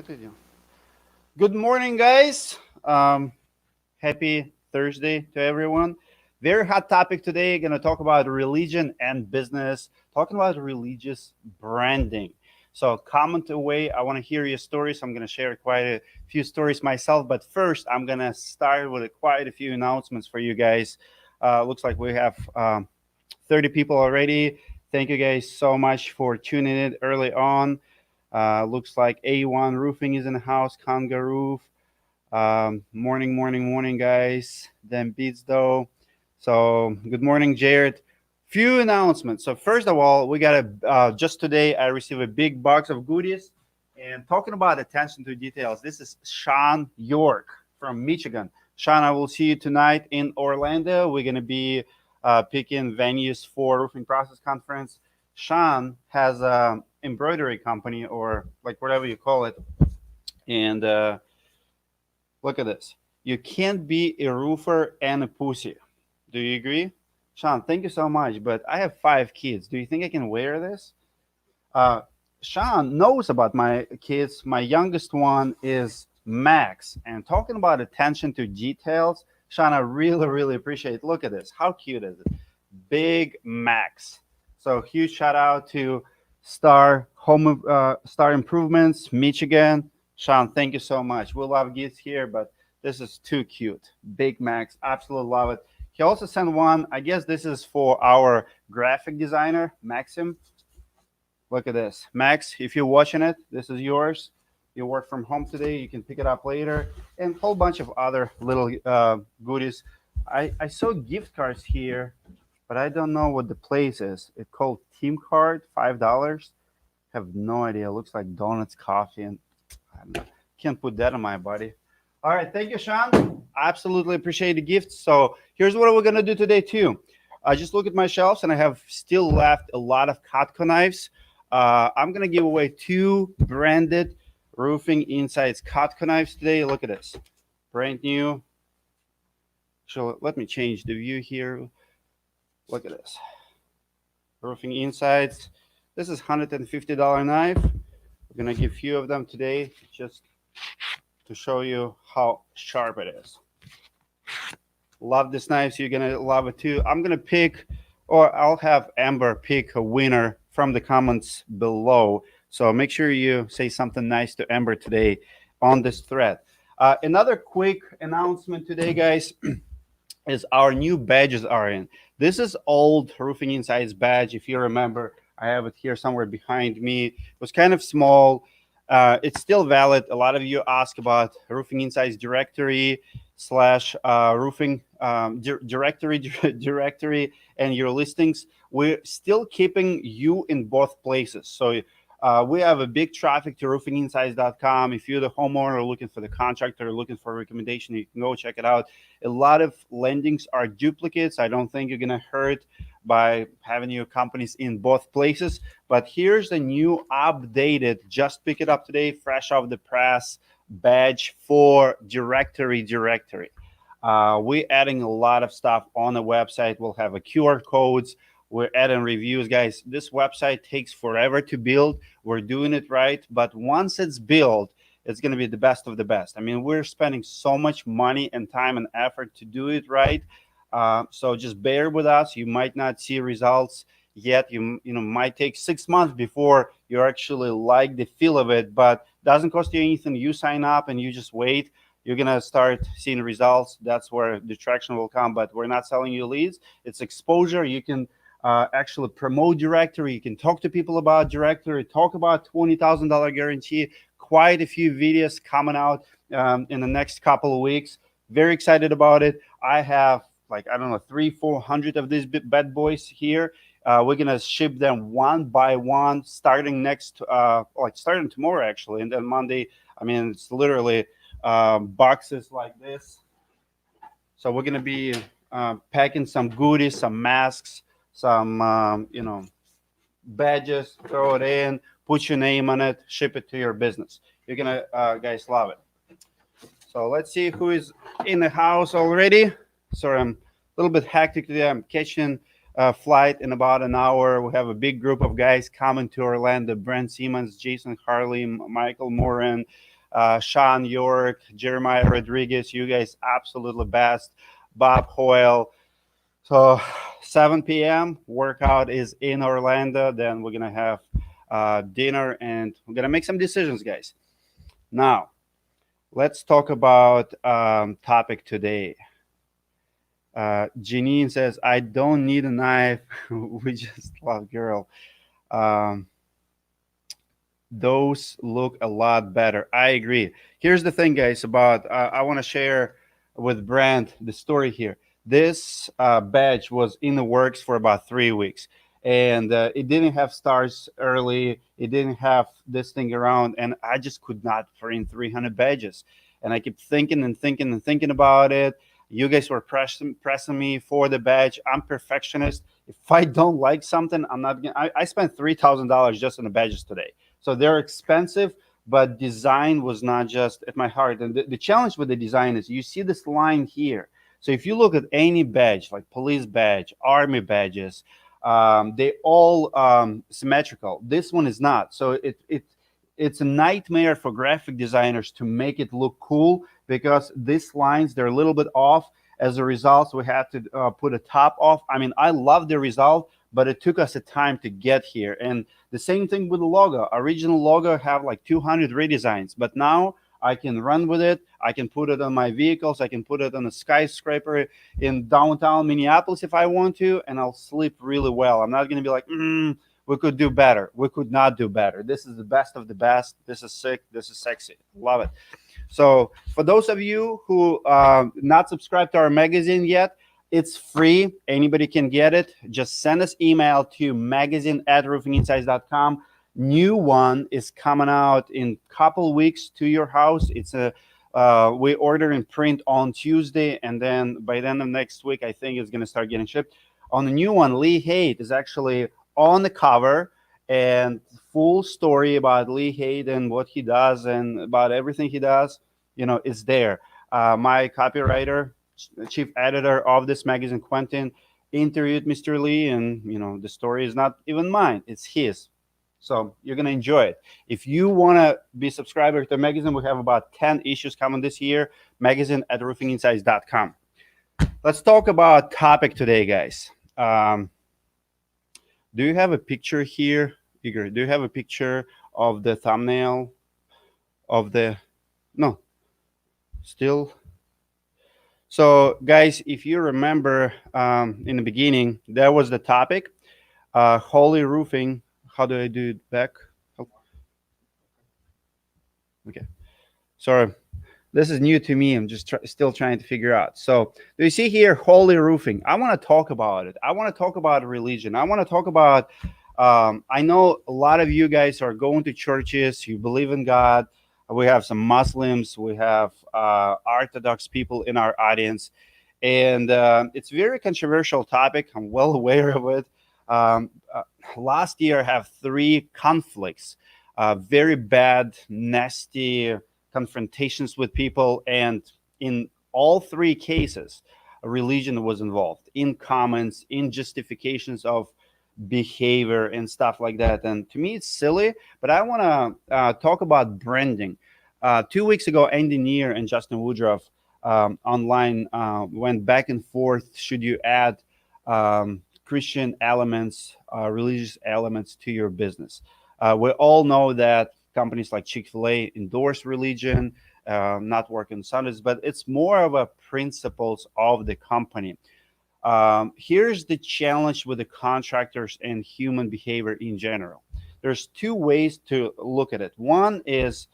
это идем. Good morning, guys. Happy Thursday to everyone. Very hot topic today. Going to talk about religion and business. Talking about religious branding. So comment away. I want to hear your stories. I'm going to share quite a few stories myself. But first, I'm going to start with quite a few announcements for you guys. Looks like we have 30 people already. Thank you guys so much for tuning in early on. Looks like A1 Roofing is in the house, Conga Roof. Morning, guys. Then Beats though. So good morning, Jared. Few announcements. So first of all, we got a just today I received a big box of goodies. And talking about attention to details, this is Sean York from Michigan. Sean, I will see you tonight in Orlando. We're gonna be picking venues for Roofing Process Conference. Sean has a embroidery company or like whatever you call it, and look at this. You can't be a roofer and a pussy. Do you agree? Sean, thank you so much. But I have 5 kids. Do you think I can wear this? Uh, Sean knows about my kids. My youngest one is Max. And talking about attention to details, Sean, I really appreciate it. Look at this. How cute is it? Big Max. So huge shout out to Star Improvements, Michigan. Sean, thank you so much. We love gifts here, but this is too cute. Big Max, absolutely love it. He also sent one. I guess this is for our graphic designer, Maxim. Look at this. Max, if you're watching it, this is yours. You work from home today, you can pick it up later. And a whole bunch of other little goodies. I saw gift cards here, but I don't know what the place is. It's called Team Card, $5. Have no idea. It looks like donuts, coffee, and I don't know. Can't put that on my body. All right, thank you, Sean. Absolutely appreciate the gifts. So here's what we're gonna do today too. I just look at my shelves and I have still left a lot of Cutco knives. I'm gonna give away 2 branded Roofing Insights Cutco knives today. Look at this, brand new. So let me change the view here. Look at this, Roofing Insights. This is $150 knife. We're gonna give a few of them today just to show you how sharp it is. Love this knife, so you're gonna love it too. I'm gonna pick, or I'll have Amber pick a winner from the comments below. So make sure you say something nice to Amber today on this thread. Another quick announcement today, guys, is our new badges are in. This is old Roofing Insights badge. If you remember, I have it here somewhere behind me. It was kind of small. It's still valid. A lot of you ask about Roofing Insights directory slash roofing directory and your listings. We're still keeping you in both places. So we have a big traffic to roofinginsights.com. If you're the homeowner looking for the contractor, looking for a recommendation, you can go check it out. A lot of lendings are duplicates. I don't think you're going to hurt by having your companies in both places. But here's the new updated, just pick it up today, fresh off the press badge for directory. We're adding a lot of stuff on the website. We'll have a QR codes. We're adding reviews, guys. This website takes forever to build. We're doing it right, but once it's built, it's going to be the best of the best. I mean, we're spending so much money and time and effort to do it right. So just bear with us. You might not see results yet. You might take 6 months before you actually like the feel of it, but doesn't cost you anything. You sign up and you just wait. You're gonna start seeing results. That's where the traction will come. But we're not selling you leads. It's exposure. You can actually promote directory. You can talk to people about directory. Talk about $20,000 guarantee. Quite a few videos coming out in the next couple of weeks. Very excited about it. I have like, I don't know, 300-400 of these bad boys here. We're gonna ship them one by one starting starting tomorrow actually, and then Monday. I mean, it's literally boxes like this. So we're gonna be packing some goodies, some masks, some badges. Throw it in, put your name on it, ship it to your business. You're gonna guys love it. So let's see who is in the house already. Sorry, I'm a little bit hectic today. I'm catching a flight in about an hour. We have a big group of guys coming to Orlando. Brent Simmons, Jason Harley, Michael Moran, Sean York, Jeremiah Rodriguez, you guys absolutely best. Bob Hoyle. So 7 p.m. workout is in Orlando. Then we're gonna have dinner and we're gonna make some decisions, guys. Now let's talk about topic today. Janine says, "I don't need a knife. We just love girl. Um, those look a lot better." I agree. Here's the thing, guys. About I want to share with Brand the story here. This badge was in the works for about 3 weeks, and it didn't have stars early. It didn't have this thing around, and I just could not print 300 badges. And I kept thinking and thinking and thinking about it. You guys were pressing me for the badge. I'm perfectionist. If I don't like something, I'm not gonna. I spent $3,000 just on the badges today, so they're expensive. But design was not just at my heart. And the challenge with the design is you see this line here. So if you look at any badge, like police badge, army badges, they all symmetrical. This one is not. So it's a nightmare for graphic designers to make it look cool because these lines, they're a little bit off. As a result, we had to put a top off. I mean, I love the result, but it took us a time to get here. And the same thing with the logo. Original logo have like 200 redesigns, but now I can run with it. I can put it on my vehicles. I can put it on a skyscraper in downtown Minneapolis if I want to, and I'll sleep really well. I'm not going to be like, we could do better. We could not do better. This is the best of the best. This is sick. This is sexy. Love it. So for those of you who not subscribed to our magazine yet, it's free. Anybody can get it. Just send us email to magazine@roofinginsights.com. New one is coming out in couple weeks to your house. It's a we order in print on Tuesday, and then by the end of next week, I think it's going to start getting shipped. On the new one, Lee Haight is actually on the cover, and full story about Lee Haight and what he does and about everything he does, is there. My copywriter, chief editor of this magazine, Quentin, interviewed Mr. Lee, and the story is not even mine; it's his. So you're gonna enjoy it. If you wanna be a subscriber to the magazine, we have about 10 issues coming this year. Magazine@roofinginsights.com. Let's talk about topic today, guys. Do you have a picture here, Igor? Do you have a picture of the thumbnail of the? No, still. So, guys, if you remember in the beginning, that was the topic. Holy roofing. How do I do it back? Oh. Okay. Sorry. This is new to me. I'm just still trying to figure out. So, do you see here holy roofing? I want to talk about it. I want to talk about religion. I want to talk about. I know a lot of you guys are going to churches. You believe in God. We have some Muslims. We have Orthodox people in our audience, and it's a very controversial topic. I'm well aware of it. Last year, I have 3 conflicts, very bad, nasty confrontations with people, and in all 3 cases, religion was involved in comments, in justifications of behavior and stuff like that. And to me, it's silly, but I want to talk about branding. 2 weeks ago, Andy Neer and Justin Woodruff online went back and forth. Should you add Christian elements, religious elements to your business? We all know that companies like Chick-fil-A endorse religion, not work on Sundays, but it's more of a principles of the company. Here's the challenge with the contractors and human behavior in general. There's 2 ways to look at it. One is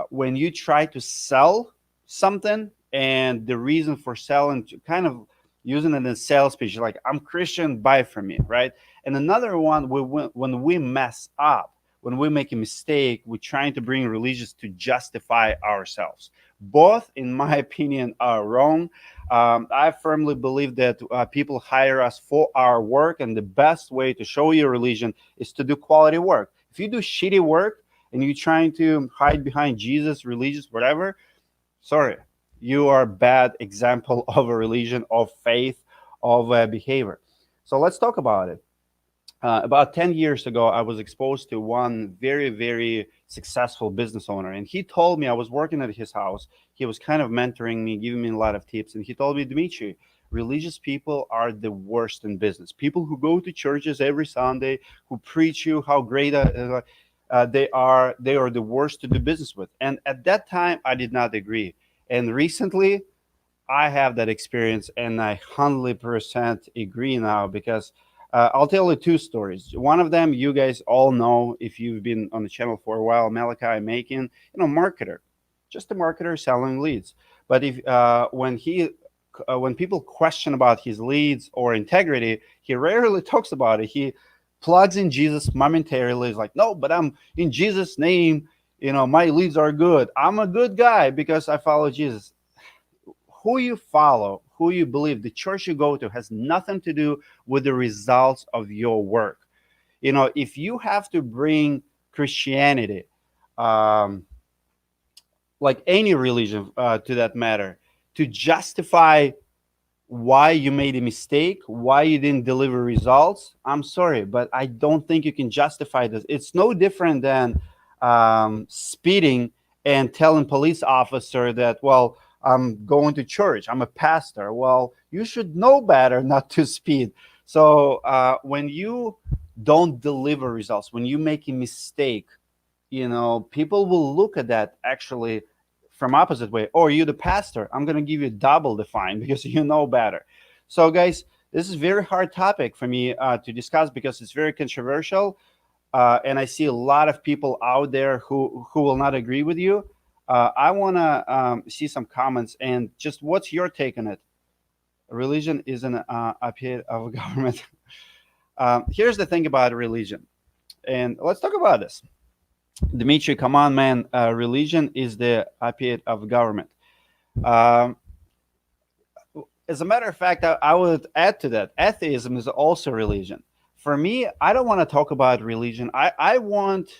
when you try to sell something, and the reason for selling, kind of using it in a sales pitch, like, I'm Christian, buy from me, right? And another one, when we mess up, when we make a mistake, we're trying to bring religious to justify ourselves. Both, in my opinion, are wrong. I firmly believe that people hire us for our work, and the best way to show your religion is to do quality work. If you do shitty work and you're trying to hide behind Jesus, religious, whatever, sorry, you are a bad example of a religion, of faith, of behavior. So let's talk about it. About 10 years ago, I was exposed to one very, very successful business owner. And he told me, I was working at his house. He was kind of mentoring me, giving me a lot of tips. And he told me, Dmitry, religious people are the worst in business. People who go to churches every Sunday, who preach you how great they are the worst to do business with. And at that time, I did not agree. And recently, I have that experience, and I 100% agree now because I'll tell you two stories. One of them, you guys all know if you've been on the channel for a while, Malachi Makin, marketer, just a marketer selling leads. But if when people question about his leads or integrity, he rarely talks about it. He plugs in Jesus momentarily. He's like, no, but I'm in Jesus' name. My leads are good. I'm a good guy because I follow Jesus. Who you follow, who you believe, the church you go to has nothing to do with the results of your work. If you have to bring Christianity, um, like any religion to that matter, to justify why you made a mistake, why you didn't deliver results, I'm sorry, but I don't think you can justify this. It's no different than speeding and telling police officer that, well, I'm going to church, I'm a pastor. Well, you should know better not to speed. So when you don't deliver results, when you make a mistake, people will look at that actually from opposite way. Or you the pastor, I'm going to give you double the fine because you know better. So guys, this is a very hard topic for me to discuss because it's very controversial, and I see a lot of people out there who will not agree with you. I want to see some comments and just what's your take on it. Religion is an appeal of government. Here's the thing about religion, and let's talk about this. Dmitry, come on, man. Religion is the opiate of government. Um, as a matter of fact, I would add to that, atheism is also religion. For me, I don't want to talk about religion. I want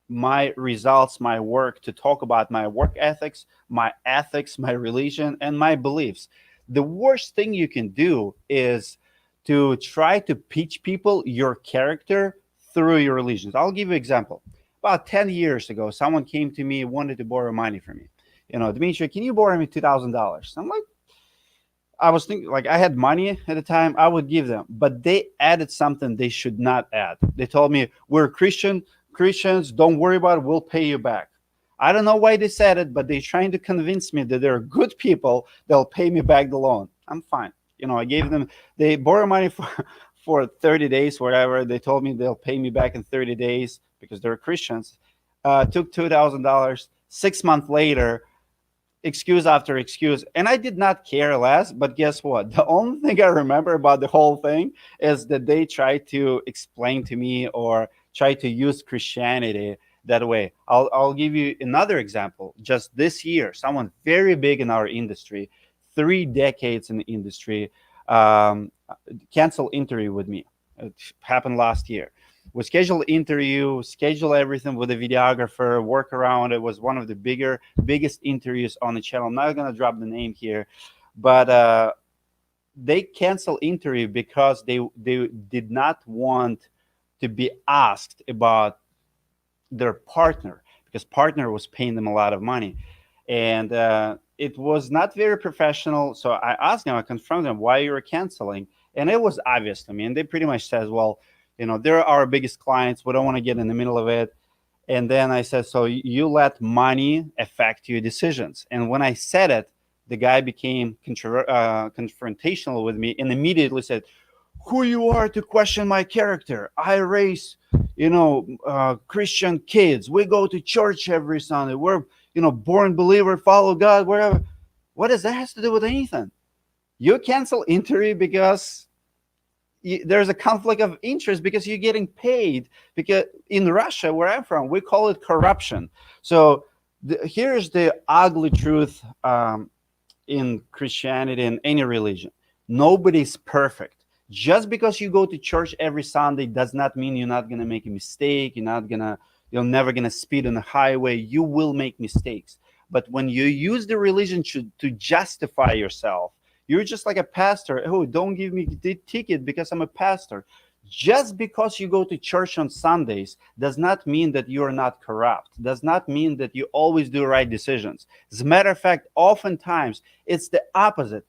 my results, my work, to talk about my work ethics, my religion, and my beliefs. The worst thing you can do is to try to teach people your character through your religions. I'll give you an example. About 10 years ago, someone came to me, wanted to borrow money from me. Dmitry, can you borrow me $2,000? I'm like, I was thinking, like, I had money at the time, I would give them, but they added something they should not add. They told me, we're Christians, don't worry about it, we'll pay you back. I don't know why they said it, but they're trying to convince me that they're good people, they'll pay me back the loan. I'm fine. I gave them, they borrow money for 30 days, whatever. They told me they'll pay me back in 30 days because they're Christians. Took $2,000. 6 months later, excuse after excuse, and I did not care less. But guess what? The only thing I remember about the whole thing is that they tried to explain to me or try to use Christianity that way. I'll give you another example. Just this year, someone very big in our industry, 3 decades in the industry, canceled interview with me. It happened last year. We scheduled interview, schedule everything with a videographer, work around. It was one of the biggest interviews on the channel. I'm not gonna drop the name here, but they canceled interview because they did not want to be asked about their partner, because partner was paying them a lot of money, and it was not very professional. So I asked them, I confronted them, why you were canceling, and it was obvious to me. And they pretty much said, well, they're our biggest clients. We don't want to get in the middle of it. And then I said, so you let money affect your decisions. And when I said it, the guy became confrontational with me and immediately said, who you are to question my character? I raise, Christian kids. We go to church every Sunday. We're, born believer, follow God, wherever. What does that have to do with anything? You cancel interview because there's a conflict of interest because you're getting paid. Because in Russia, where I'm from, we call it corruption. So here's the ugly truth in Christianity and any religion. Nobody's perfect. Just because you go to church every Sunday does not mean you're not going to make a mistake. You're never going to speed on the highway. You will make mistakes. But when you use the religion to justify yourself, you're just like a pastor. Oh, don't give me the ticket because I'm a pastor. Just because you go to church on Sundays does not mean that you are not corrupt, does not mean that you always do right decisions. As a matter of fact, oftentimes it's the opposite.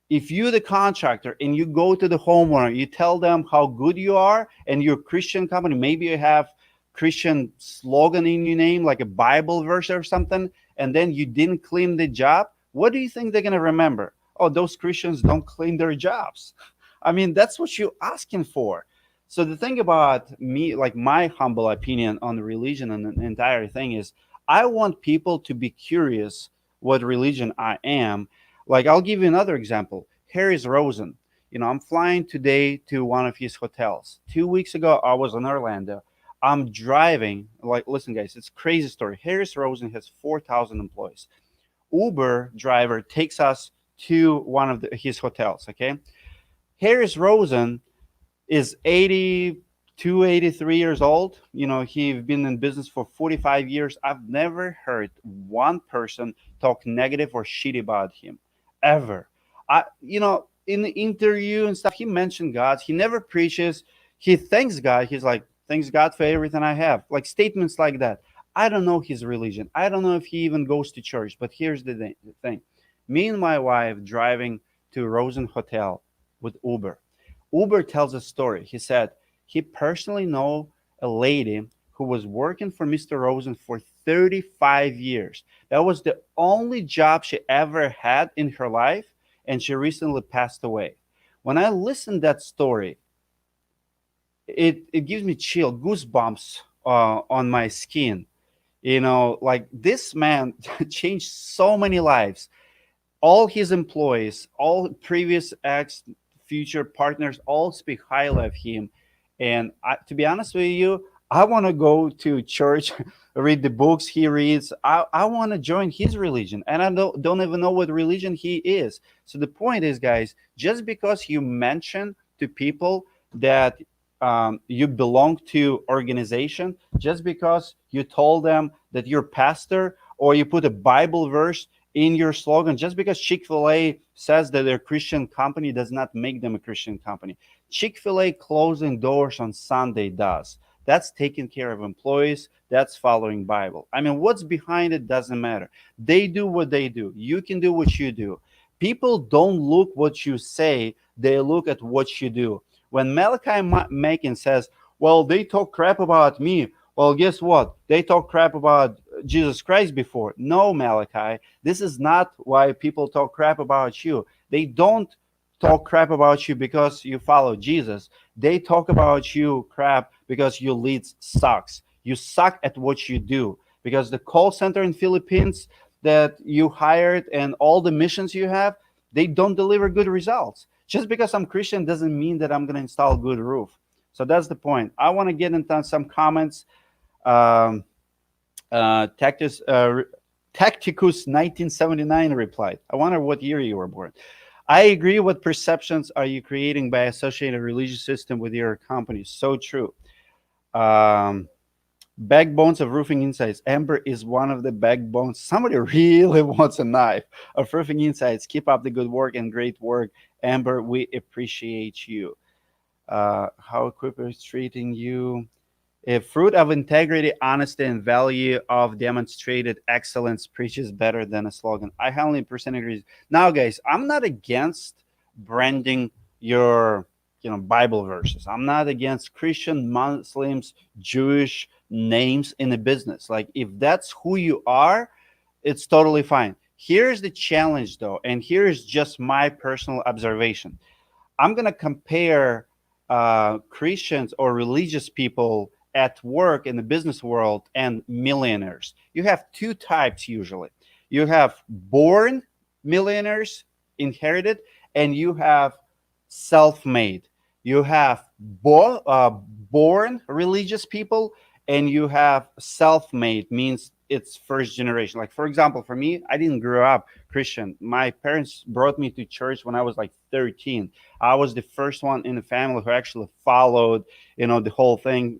If you the contractor and you go to the homeowner, you tell them how good you are and you're a Christian company, maybe you have Christian slogan in your name, like a Bible verse or something, and then you didn't clean the job, what do you think they're going to remember? Oh, those Christians don't clean their jobs. I mean, that's what you're asking for. So the thing about me, like my humble opinion on religion and the entire thing is, I want people to be curious what religion I am. Like, I'll give you another example. Harris Rosen. I'm flying today to one of his hotels. 2 weeks ago, I was in Orlando. I'm driving. Like, listen, guys, it's a crazy story. Harris Rosen has 4,000 employees. Uber driver takes us to one of his hotels. Okay, Harris Rosen is 82, 83 years old. He's been in business for 45 years. I've never heard one person talk negative or shitty about him, ever. In the interview and stuff, he mentioned God. He never preaches. He thanks God. He's like, thanks God for everything I have. Like statements like that. I don't know his religion. I don't know if he even goes to church. But here's the thing. Me and my wife driving to Rosen Hotel with Uber. Uber tells a story. He said he personally know a lady who was working for Mr. Rosen for 35 years. That was the only job she ever had in her life, and she recently passed away. When I listened that story, it gives me chill, goosebumps on my skin. Like this man changed so many lives. All his employees, all previous ex, future partners, all speak highly of him. And to be honest with you, I want to go to church, read the books he reads. I want to join his religion, and I don't even know what religion he is. So the point is, guys, just because you mention to people that you belong to organization, just because you told them that you're pastor, or you put a Bible verse in your slogan, just because Chick-fil-A says that they're a Christian company does not make them a Christian company. Chick-fil-A closing doors on Sunday does. That's taking care of employees. That's following Bible. I mean, what's behind it doesn't matter. They do what they do. You can do what you do. People don't look what you say. They look at what you do. When Malachi Makin says, well, they talk crap about me. Well, guess what? They talk crap about Jesus Christ before. No, Malachi, this is not why people talk crap about you. They don't talk crap about you because you follow Jesus. They talk about you crap because your leads sucks. You suck at what you do, because the call center in Philippines that you hired and all the missions you have, they don't deliver good results. Just because I'm Christian doesn't mean that I'm going to install a good roof. So that's the point. I want to get into some comments. Tacticus 1979 replied, I wonder what year you were born. I agree. What perceptions are you creating by associating a religious system with your company? So true. Backbones of Roofing Insights. Amber is one of the backbones. Somebody really wants a knife of Roofing Insights. Keep up the good work and great work, Amber. We appreciate you. How Equiper is treating you. A fruit of integrity, honesty, and value of demonstrated excellence preaches better than a slogan. I 100% agree. Now, guys, I'm not against branding your Bible verses. I'm not against Christian, Muslims, Jewish names in a business. Like, if that's who you are, it's totally fine. Here's the challenge, though, and here's just my personal observation. I'm going to compare Christians or religious people at work in the business world and millionaires. You have two types usually. You have born millionaires, inherited, and you have self-made. You have born religious people, and you have self-made, means it's first generation. Like, for example, for me, I didn't grow up Christian. My parents brought me to church when I was like 13. I was the first one in the family who actually followed, the whole thing,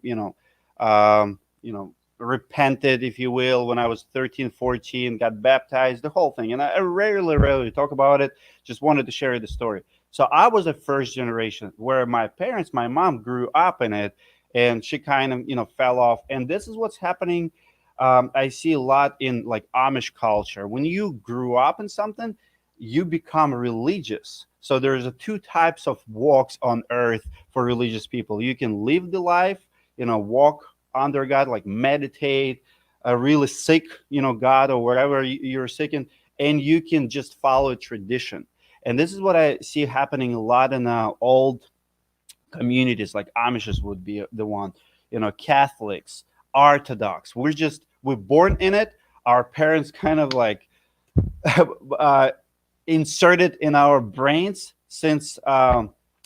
repented, if you will, when I was 13, 14, got baptized, the whole thing. And I rarely talk about it. Just wanted to share the story. So I was the first generation where my parents, my mom grew up in it, and she kind of fell off. And this is what's happening. I see a lot in like Amish culture. When you grew up in something, you become religious. So there's a two types of walks on earth for religious people. You can live the life, walk under God, like meditate, really seek, God or whatever you're seeking, and you can just follow tradition. And this is what I see happening a lot in old communities, like Amishes would be the one, Catholics, Orthodox. We're born in it. Our parents kind of like uh, inserted in our brains since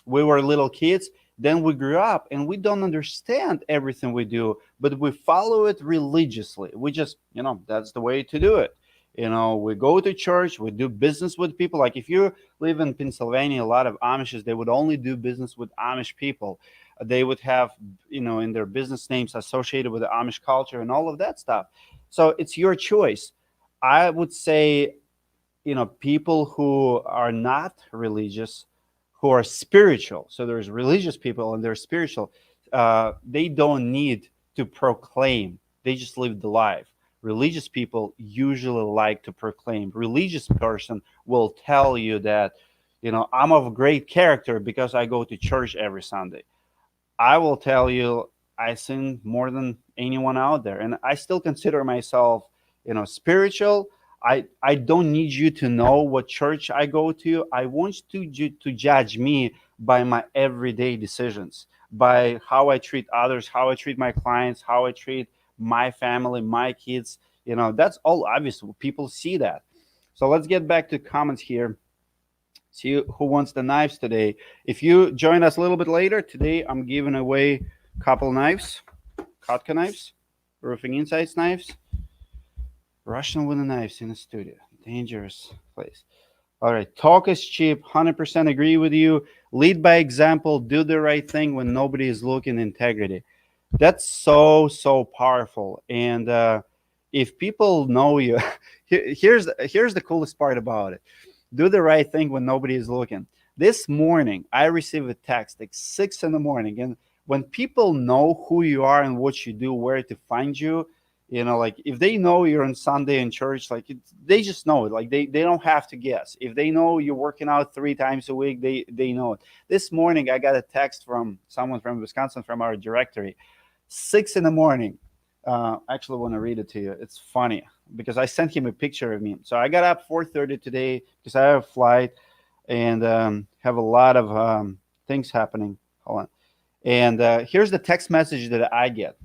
we were little kids. Then we grew up and we don't understand everything we do, but we follow it religiously. We just, that's the way to do it. We go to church, we do business with people. Like if you live in Pennsylvania, a lot of Amishes, they would only do business with Amish people. They would have, in their business names associated with the Amish culture and all of that stuff. So it's your choice. I would say, people who are not religious, who are spiritual. So there's religious people and there's spiritual. They don't need to proclaim. They just live the life. Religious people usually like to proclaim. Religious person will tell you that, I'm of great character because I go to church every Sunday. I will tell you, I sin more than anyone out there, and I still consider myself, spiritual. I don't need you to know what church I go to. I want you to judge me by my everyday decisions, by how I treat others, how I treat my clients, how I treat my family, my kids. That's all obvious. People see that. So let's get back to comments here. See who wants the knives today. If you join us a little bit later, today I'm giving away a couple knives, Kotka knives, Roofing Insights knives. Russian wooden knives in the studio. Dangerous place. All right. Talk is cheap. 100% agree with you. Lead by example. Do the right thing when nobody is looking. Integrity. That's so powerful. And if people know you, here's the coolest part about it. Do the right thing when nobody is looking. This morning, I received a text like 6 in the morning. And when people know who you are and what you do, where to find you, like if they know you're on Sunday in church, like they just know it. Like they don't have to guess. If they know you're working out 3 times a week, they know it. This morning, I got a text from someone from Wisconsin, from our directory, 6 in the morning. I actually want to read it to you. It's funny because I sent him a picture of me. So I got up 4:30 today because I have a flight and have a lot of things happening. Hold on. And here's the text message that I get.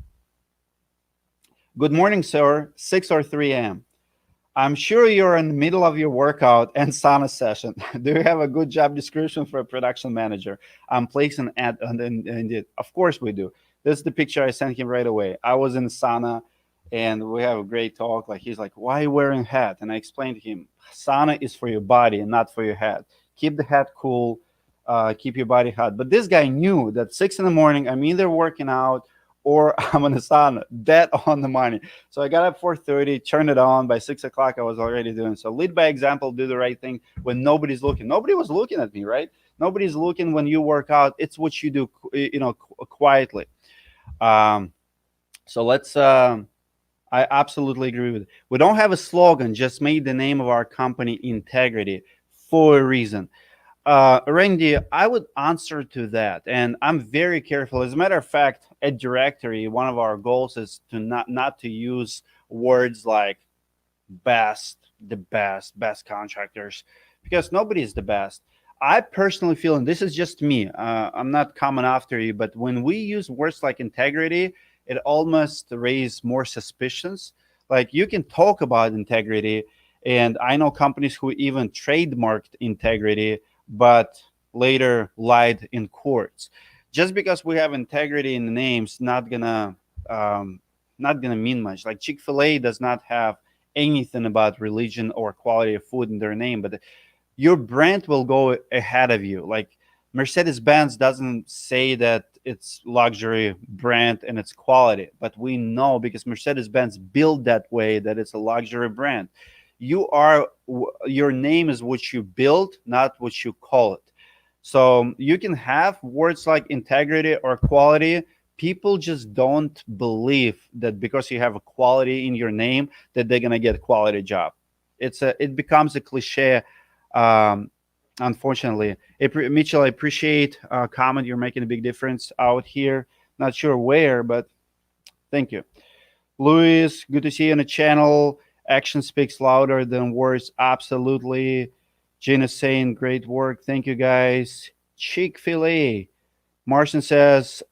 Good morning, sir. 6 or 3 a.m. I'm sure you're in the middle of your workout and sauna session. Do you have a good job description for a production manager? I'm placing an ad on Indeed. Of course we do. This is the picture I sent him right away. I was in the sauna and we have a great talk. Like he's like, why are you wearing a hat? And I explained to him, sauna is for your body and not for your head. Keep the head cool, keep your body hot. But this guy knew that 6 in the morning, I'm either working out or I'm in the sauna, dead on the money. So I got up 4:30, turned it on. By 6 o'clock, I was already doing so. Lead by example, do the right thing when nobody's looking. Nobody was looking at me, right? Nobody's looking when you work out. It's what you do, quietly. So let's. I absolutely agree with it. We don't have a slogan. Just made the name of our company Integrity for a reason. Randy, I would answer to that, and I'm very careful. As a matter of fact, at directory, one of our goals is to not to use words like best, the best contractors, because nobody is the best. I personally feel, and this is just me, I'm not coming after you, but when we use words like integrity, it almost raises more suspicions. Like you can talk about integrity, and I know companies who even trademarked integrity but later lied in courts. Just because we have integrity in the names, not gonna mean much. Like Chick-fil-A does not have anything about religion or quality of food in their name, but your brand will go ahead of you. Like Mercedes-Benz doesn't say that it's luxury brand and it's quality, but we know because Mercedes-Benz built that way that it's a luxury brand. Your name is what you build, not what you call it. So you can have words like integrity or quality. People just don't believe that because you have a quality in your name that they're gonna get a quality job. It becomes a cliche. Um, Unfortunately, Mitchell, I appreciate comment. You're making a big difference out here. Not sure where, but thank you. Luis, good to see you on the channel. Action speaks louder than words. Absolutely. Gina saying, great work. Thank you, guys. Chick-fil-A. Marcin says,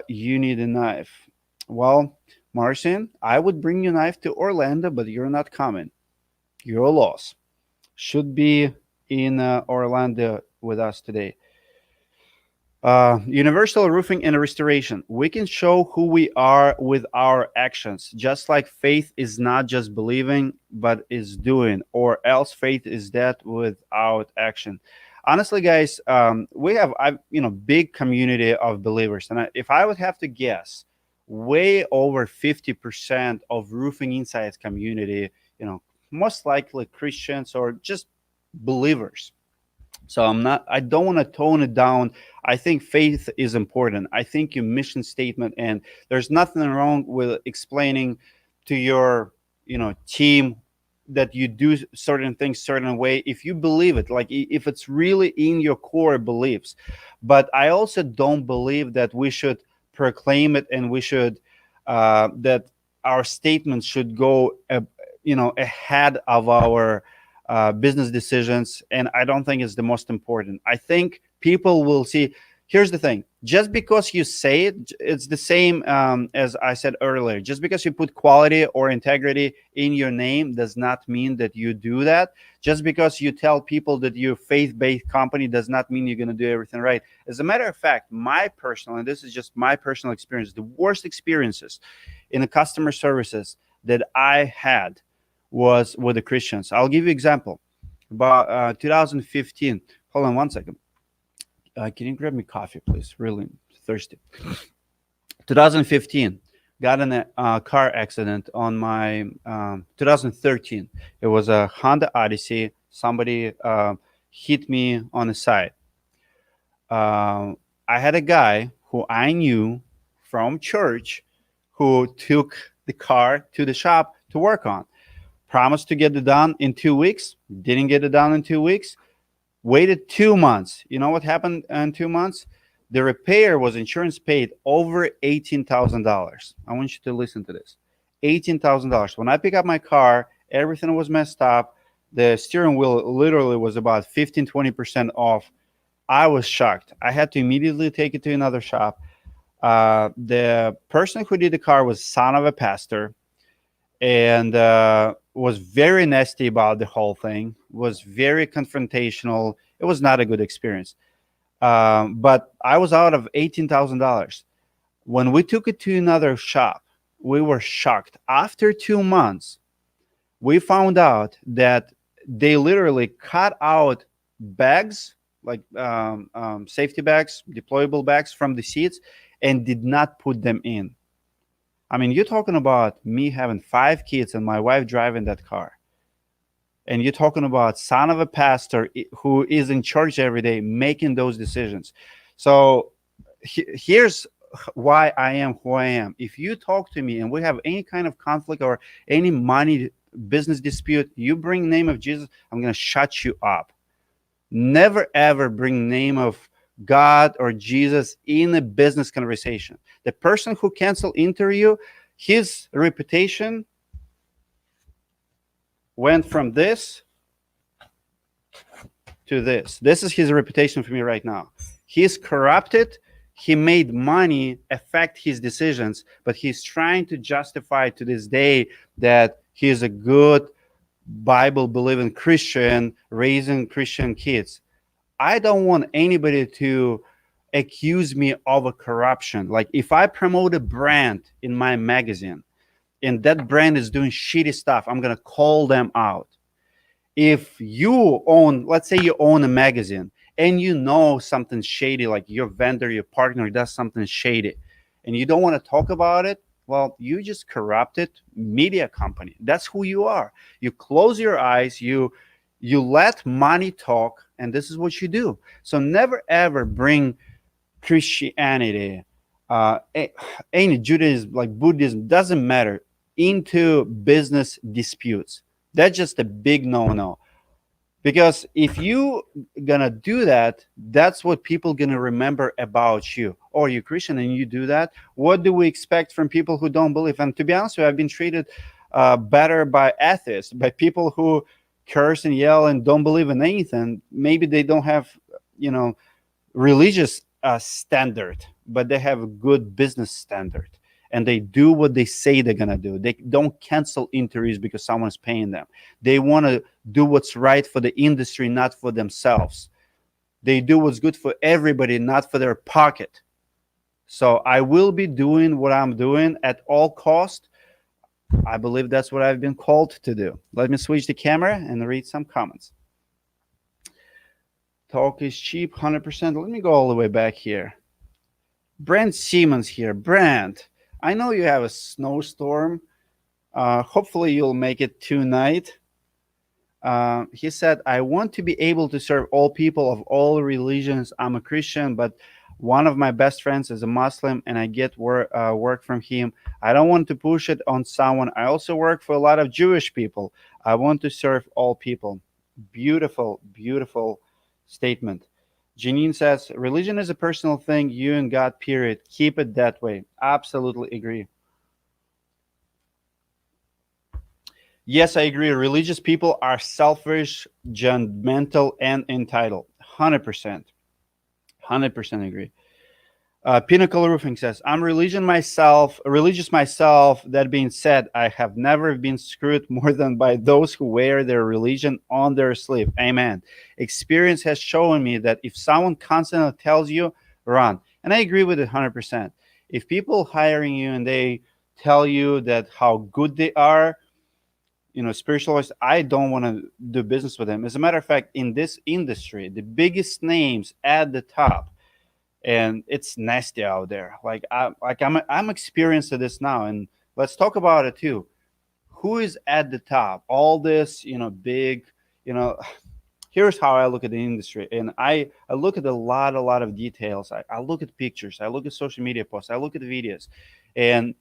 you need a knife. Well, Marcin, I would bring you a knife to Orlando, but you're not coming. You're a loss. Should be in Orlando with us today. Universal roofing and restoration. We can show who we are with our actions. Just like faith is not just believing, but is doing, or else faith is dead without action. Honestly, guys, we have big community of believers, and if I would have to guess, way over 50% of Roofing Insights community, most likely Christians or just believers. So I don't want to tone it down. I think faith is important. I think your mission statement, and there's nothing wrong with explaining to your team that you do certain things certain way if you believe it, like if it's really in your core beliefs. But I also don't believe that we should proclaim it, and we should that our statements should go ahead of our business decisions. And I don't think it's the most important. I think people will see. Here's the thing: just because you say it, it's the same as I said earlier. Just because you put quality or integrity in your name does not mean that you do that. Just because you tell people that you're a faith-based company does not mean you're going to do everything right. As a matter of fact, my personal, and this is just my personal experience, the worst experiences in the customer services that I had was with the Christians. I'll give you an example. About 2015. Hold on one second. Can you grab me coffee, please? Really thirsty. 2015. Got in a car accident on my 2013. It was a Honda Odyssey. Somebody hit me on the side. I had a guy who I knew from church who took the car to the shop to work on. Promised to get it done in 2 weeks. Didn't get it done in 2 weeks. Waited 2 months. You know what happened in 2 months? The repair was insurance paid over $18,000. I want you to listen to this. $18,000. When I pick up my car, everything was messed up. The steering wheel literally was about 15-20% off. I was shocked. I had to immediately take it to another shop. The person who did the car was son of a pastor, and was very nasty about the whole thing, was very confrontational. It was not a good experience. But I was out of $18,000. When we took it to another shop, we were shocked. After 2 months, we found out that they literally cut out bags, like safety bags, deployable bags from the seats, and did not put them in. I mean, you're talking about me having 5 kids and my wife driving that car. And you're talking about son of a pastor who is in church every day making those decisions. So here's why I am who I am. If you talk to me and we have any kind of conflict or any money business dispute, you bring name of Jesus, I'm going to shut you up. Never ever bring name of God or Jesus in a business conversation. The person who canceled interview, his reputation went from this to this. This is his reputation for me right now. He's corrupted. He made money affect his decisions, but he's trying to justify to this day that he is a good Bible-believing Christian raising Christian kids. I don't want anybody to accuse me of a corruption. Like if I promote a brand in my magazine and that brand is doing shitty stuff, I'm going to call them out. If you own, let's say you own a magazine and you know something shady, like your vendor, your partner does something shady, and you don't want to talk about it, well, you just corrupted media company. That's who you are. You close your eyes, you You let money talk, and this is what you do. So never ever bring Christianity, any Judaism, like Buddhism, doesn't matter, into business disputes. That's just a big no-no. Because if you gonna do that, that's what people gonna remember about you. Or you're Christian and you do that. What do we expect from people who don't believe? And to be honest with you, I've been treated better by atheists, by people who curse and yell and don't believe in anything. Maybe they don't have, you know, religious standard, but they have a good business standard, and they do what they say they're gonna do. They don't cancel interviews because someone's paying them. They want to do what's right for the industry, not for themselves. They do what's good for everybody, not for their pocket. So I will be doing what I'm doing at all cost. I believe that's what I've been called to do. Let me switch the camera and read some comments. Talk is cheap, 100%. Let me go all the way back here. Brent Siemens here. Brent, I know you have a snowstorm. Hopefully you'll make it tonight. He said, I want to be able to serve all people of all religions. I'm a Christian, but one of my best friends is a Muslim, and I get work from him. I don't want to push it on someone. I also work for a lot of Jewish people. I want to serve all people. Beautiful, beautiful statement. Janine says, religion is a personal thing, you and God, period. Keep it that way. Absolutely agree. Yes, I agree. Religious people are selfish, judgmental, and entitled. 100%. 100% agree. Pinnacle Roofing says, I'm religious myself. That being said, I have never been screwed more than by those who wear their religion on their sleeve. Amen. Experience has shown me that if someone constantly tells you, run. And I agree with it 100%. If people hiring you and they tell you that how good they are, spiritualists, I don't want to do business with them. As a matter of fact, in this industry, the biggest names at the top, and it's nasty out there. I'm experienced at this now, and let's talk about it too. Who is at the top? All this, big, here's how I look at the industry, and I look at a lot of details. I look at pictures, I look at social media posts, I look at the videos, and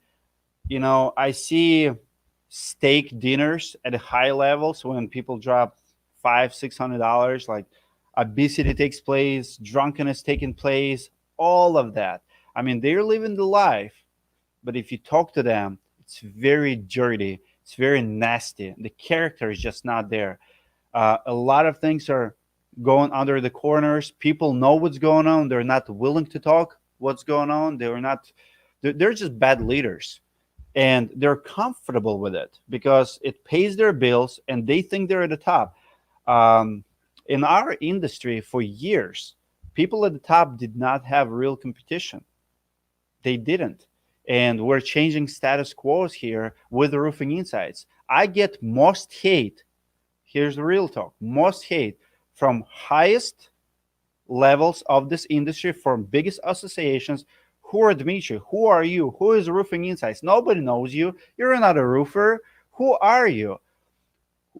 I see steak dinners at high levels when people drop $500-600, like obesity takes place, drunkenness taking place, all of that. I mean, they're living the life, but if you talk to them, it's very dirty, it's very nasty. The character is just not there. A lot of things are going under the corners. People know what's going on, they're not willing to talk what's going on. They're just bad leaders, and they're comfortable with it because it pays their bills and they think they're at the top. In our industry, for years, people at the top did not have real competition. They didn't. And we're changing status quos here with the Roofing Insights. I get most hate. Here's the real talk. Most hate from highest levels of this industry, from biggest associations. Who are Dmitry? Who are you? Who is Roofing Insights? Nobody knows you. You're not a roofer. Who are you?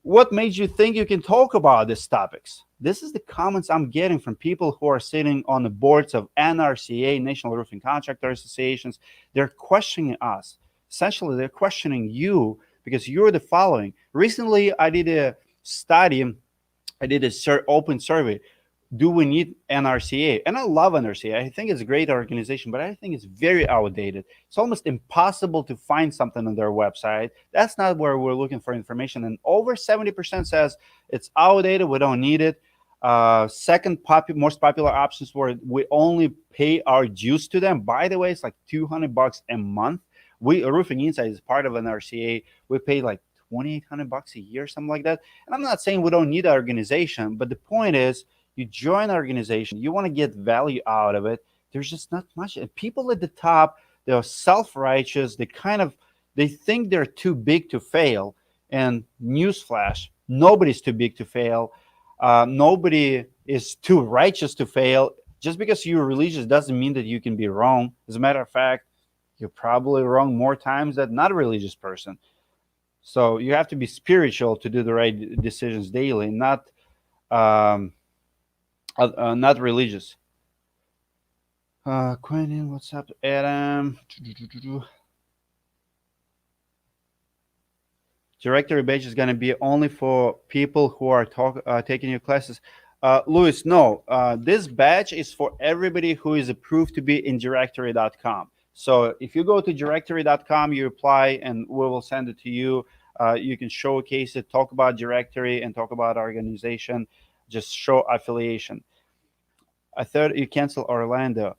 What made you think you can talk about these topics? This is the comments I'm getting from people who are sitting on the boards of NRCA, National Roofing Contractor Associations. They're questioning us. Essentially, they're questioning you because you're the following. Recently, I did a study. I did a open survey. Do we need NRCA? And I love NRCA. I think it's a great organization, but I think it's very outdated. It's almost impossible to find something on their website. That's not where we're looking for information. And over 70% says it's outdated. We don't need it. Second most popular options were we only pay our dues to them. By the way, it's like $200 a month. Roofing Insight is part of NRCA. We pay like $2,800 a year, something like that. And I'm not saying we don't need an organization, but the point is, you join an organization, you want to get value out of it. There's just not much. And people at the top, they're self-righteous. They think they're too big to fail. And newsflash, nobody's too big to fail. Nobody is too righteous to fail. Just because you're religious doesn't mean that you can be wrong. As a matter of fact, you're probably wrong more times than not a religious person. So you have to be spiritual to do the right decisions daily, not um, not religious. Quentin, what's up, Adam? Directory batch is going to be only for people who are taking your classes. Louis, no, this batch is for everybody who is approved to be in directory.com. So if you go to directory.com, you apply and we will send it to you. You can showcase it, talk about directory and talk about organization, just show affiliation. I thought you cancel Orlando.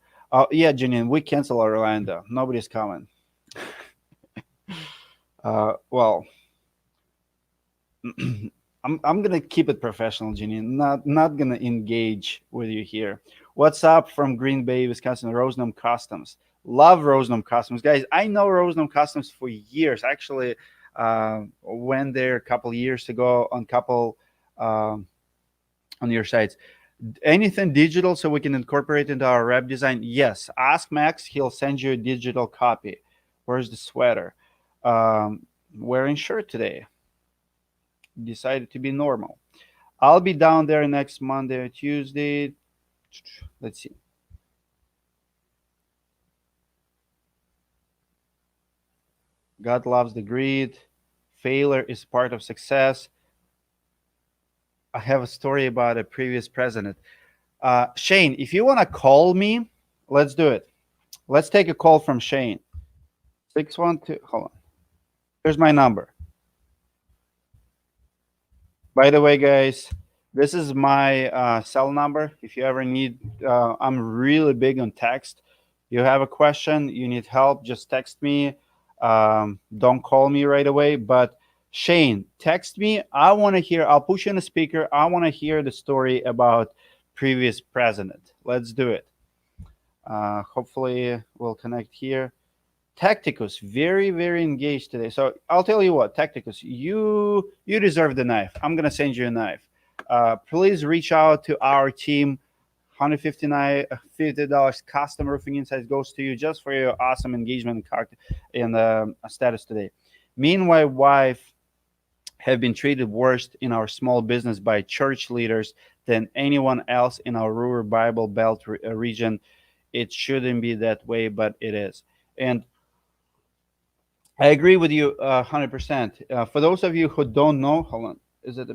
Yeah, Janine, we cancel Orlando. Nobody's coming. Well, I'm gonna keep it professional, Ginny. Not gonna engage with you here. What's up from Green Bay, Wisconsin? Rosenum Customs. Love Rosenum Customs, guys. I know Rosenum Customs for years. Actually, went there a couple years ago on couple on your sites. Anything digital so we can incorporate into our rep design? Yes. Ask Max. He'll send you a digital copy. Where's the sweater? Wearing shirt today. Decided to be normal. I'll be down there next Monday or Tuesday. Let's see. God loves the greed. Failure is part of success. I have a story about a previous president. Shane, if you want to call me, let's do it. Let's take a call from Shane. 612. Hold on. Here's my number. By the way, guys, this is my cell number. If you ever need, I'm really big on text. You have a question, you need help, just text me. Don't call me right away. But Shane, text me. I want to hear. I'll push you in a speaker. I want to hear the story about previous president. Let's do it. Hopefully, we'll connect here. Tacticus, very, very engaged today. So I'll tell you what, Tacticus, you deserve the knife. I'm gonna send you a knife. Please reach out to our team. $150 custom roofing insights goes to you just for your awesome engagement and status today. Meanwhile, wife have been treated worse in our small business by church leaders than anyone else in our rural Bible Belt region. It shouldn't be that way, but it is. And I agree with you 100%. For those of you who don't know, hold on, is it?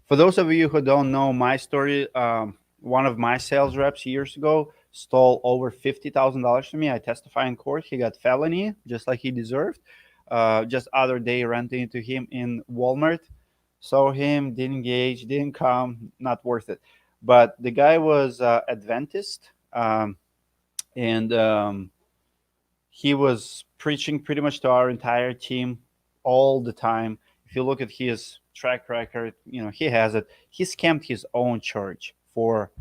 For those of you who don't know my story, one of my sales reps years ago stole over $50,000 from me. I testify in court. He got felony, just like he deserved. Just other day, renting into him in Walmart. Saw him, didn't engage, didn't come, not worth it. But the guy was Adventist, and he was preaching pretty much to our entire team all the time. If you look at his track record, he has it. He scammed his own church for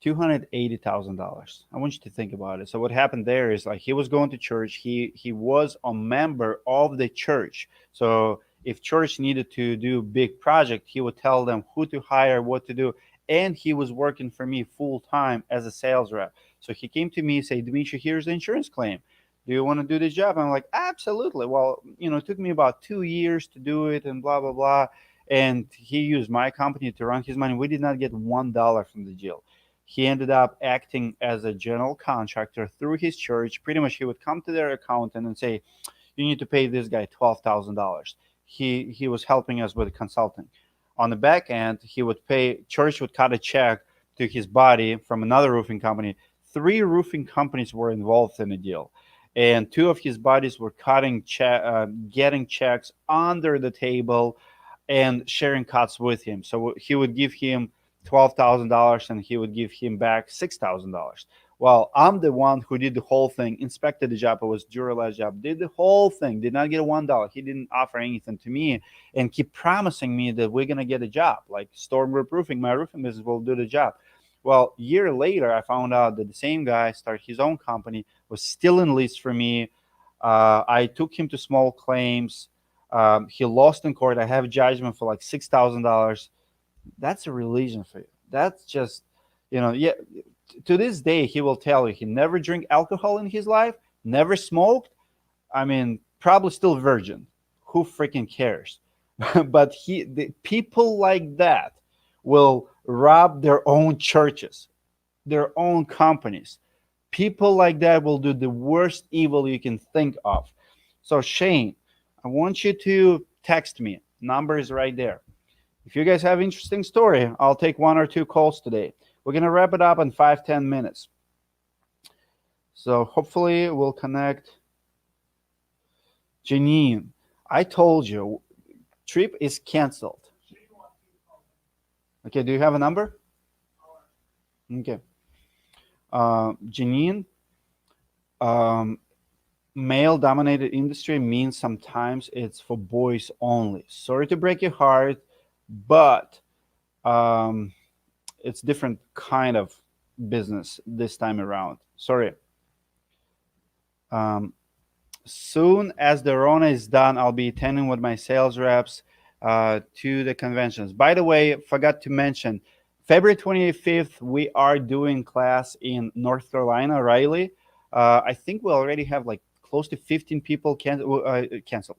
$280,000. I want you to think about it. So what happened there is, like, he was going to church. He was a member of the church. So if church needed to do big project, he would tell them who to hire, what to do. And he was working for me full time as a sales rep. So he came to me and said, Dmitry, here's the insurance claim. Do you want to do this job? I'm like, absolutely. Well, it took me about 2 years to do it and blah, blah, blah. And he used my company to run his money. We did not get $1 from the deal. He ended up acting as a general contractor through his church. Pretty much he would come to their accountant and say, you need to pay this guy $12,000. He was helping us with consulting. On the back end, church would cut a check to his buddy from another roofing company. 3 roofing companies were involved in the deal. And 2 of his buddies were getting checks under the table and sharing cuts with him. So he would give him $12,000 and he would give him back $6,000. Well, I'm the one who did the whole thing, inspected the job. It was Duralast job, did the whole thing, did not get $1. He didn't offer anything to me and keep promising me that we're going to get a job. Like Storm Group Roofing, my roofing business will do the job. Well, a year later, I found out that the same guy started his own company, was still in lease for me. I took him to small claims. He lost in court. I have judgment for like $6,000. That's a religion for you. That's just, yeah. To this day, he will tell you he never drank alcohol in his life, never smoked. I mean, probably still virgin. Who freaking cares? But the people like that will rob their own churches, their own companies. People like that will do the worst evil you can think of. So Shane, I want you to text me. Number is right there. If you guys have interesting story, I'll take one or two calls today. We're gonna wrap it up in 5-10 minutes. So hopefully we'll connect. Janine, I told you, trip is canceled. Okay, do you have a number? Okay. Janine, um, male dominated industry means sometimes it's for boys only. Sorry to break your heart, but um, it's different kind of business this time around. Sorry. Um, soon as the Rona is done, I'll be attending with my sales reps to the conventions. By the way, forgot to mention, February 25th, we are doing class in North Carolina, Raleigh. I think we already have like close to 15 people canceled,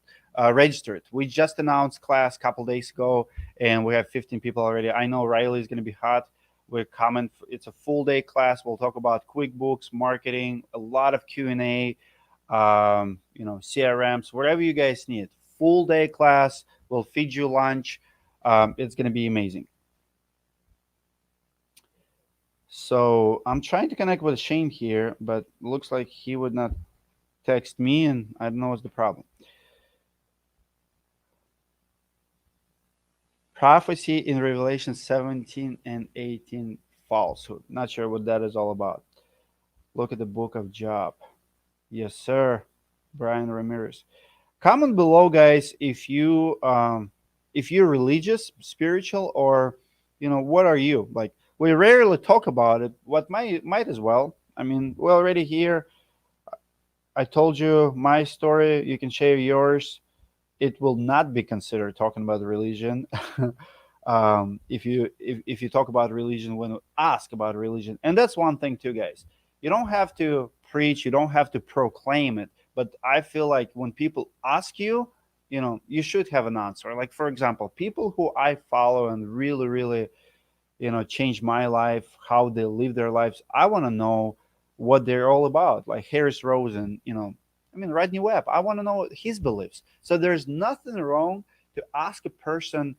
registered. We just announced class a couple days ago, and we have 15 people already. I know Riley is going to be hot. We're coming. It's a full day class. We'll talk about QuickBooks, marketing, a lot of Q&A, CRMs, whatever you guys need. Full day class. We'll feed you lunch. It's going to be amazing. So I'm trying to connect with Shane here, but looks like he would not text me, and I don't know what's the problem. Prophecy in Revelation 17 and 18 falsehood. Not sure what that is all about. Look at the book of Job. Yes, sir. Brian Ramirez. Comment below, guys, if you're religious, spiritual, or what are you like? We rarely talk about it. What might as well. I mean, we're already here. I told you my story. You can share yours. It will not be considered talking about religion. If you talk about religion when you ask about religion, and that's one thing too, guys. You don't have to preach. You don't have to proclaim it. But I feel like when people ask you, you should have an answer. Like for example, people who I follow and really, really, change my life, how they live their lives. I want to know what they're all about. Like Harris Rosen, I mean, Rodney Webb. I want to know his beliefs. So there's nothing wrong to ask a person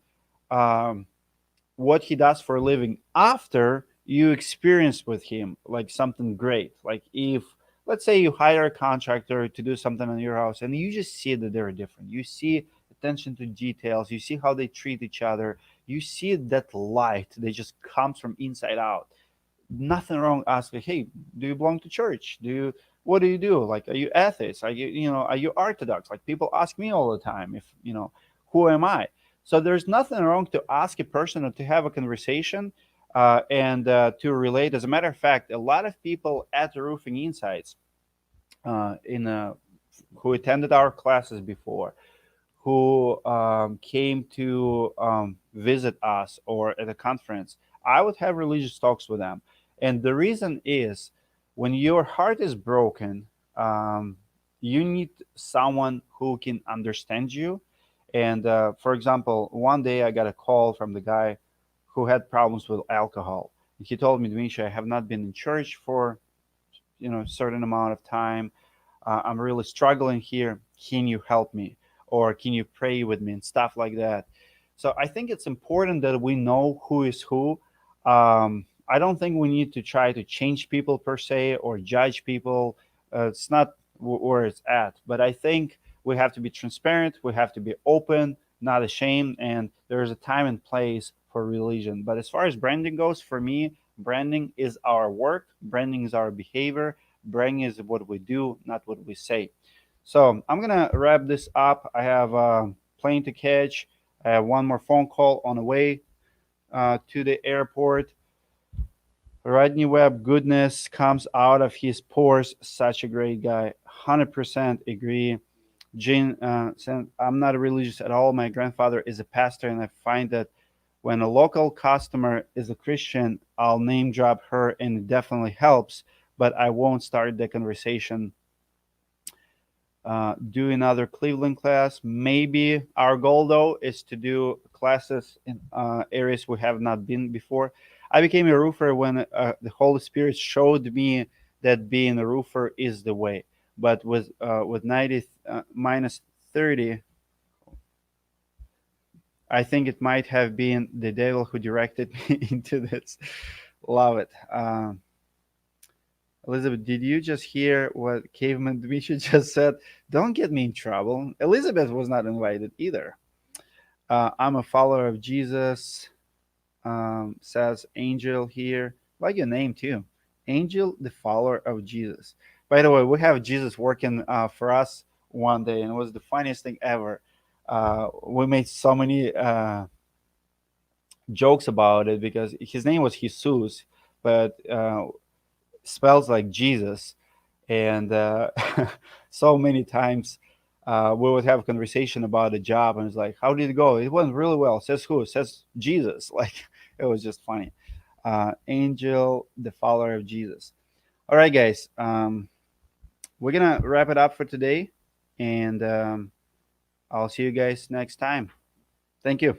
um, what he does for a living after you experience with him like something great. Like if let's say you hire a contractor to do something in your house and you just see that they're different. You see attention to details. You see how they treat each other. You see that light that just comes from inside out. Nothing wrong asking, hey, do you belong to church? What do you do? Like, are you atheist? Are you orthodox? Like people ask me all the time if, who am I? So there's nothing wrong to ask a person or to have a conversation and to relate. As a matter of fact, a lot of people at the Roofing Insights in who attended our classes before, who came to visit us or at a conference, I would have religious talks with them. And the reason is when your heart is broken, you need someone who can understand you. And for example, one day I got a call from the guy who had problems with alcohol. He told me, Dmitry, I have not been in church for a certain amount of time. I'm really struggling here. Can you help me? Or can you pray with me and stuff like that? So I think it's important that we know who is who. I don't think we need to try to change people per se or judge people. It's not where it's at. But I think we have to be transparent. We have to be open, not ashamed. And there's a time and place for religion. But as far as branding goes, for me, branding is our work. Branding is our behavior. Branding is what we do, not what we say. So I'm gonna wrap this up. I have a plane to catch. I have one more phone call on the way to the airport. Rodney Webb goodness comes out of his pores. Such a great guy. 100% agree. Jane, I'm not religious at all. My grandfather is a pastor, and I find that when a local customer is a Christian, I'll name drop her, and it definitely helps. But I won't start the conversation do another Cleveland class. Maybe our goal though is to do classes in areas we have not been before. I became a roofer when the Holy Spirit showed me that being a roofer is the way. But with 90 minus 30, I think it might have been the devil who directed me into this. Love it. Elizabeth, did you just hear what Caveman Dmitry just said? Don't get me in trouble. Elizabeth was not invited either. I'm a follower of Jesus, says Angel here. Like your name too. Angel, the follower of Jesus. By the way, we have Jesus working for us one day, and it was the funniest thing ever. We made so many jokes about it because his name was Jesus, but spells like Jesus. And so many times we would have a conversation about a job, and it's like, how did it go? It went really well. Says who? Says Jesus. Like, it was just funny. Angel, the follower of Jesus. All right, guys. We're gonna wrap it up for today, and I'll see you guys next time. Thank you.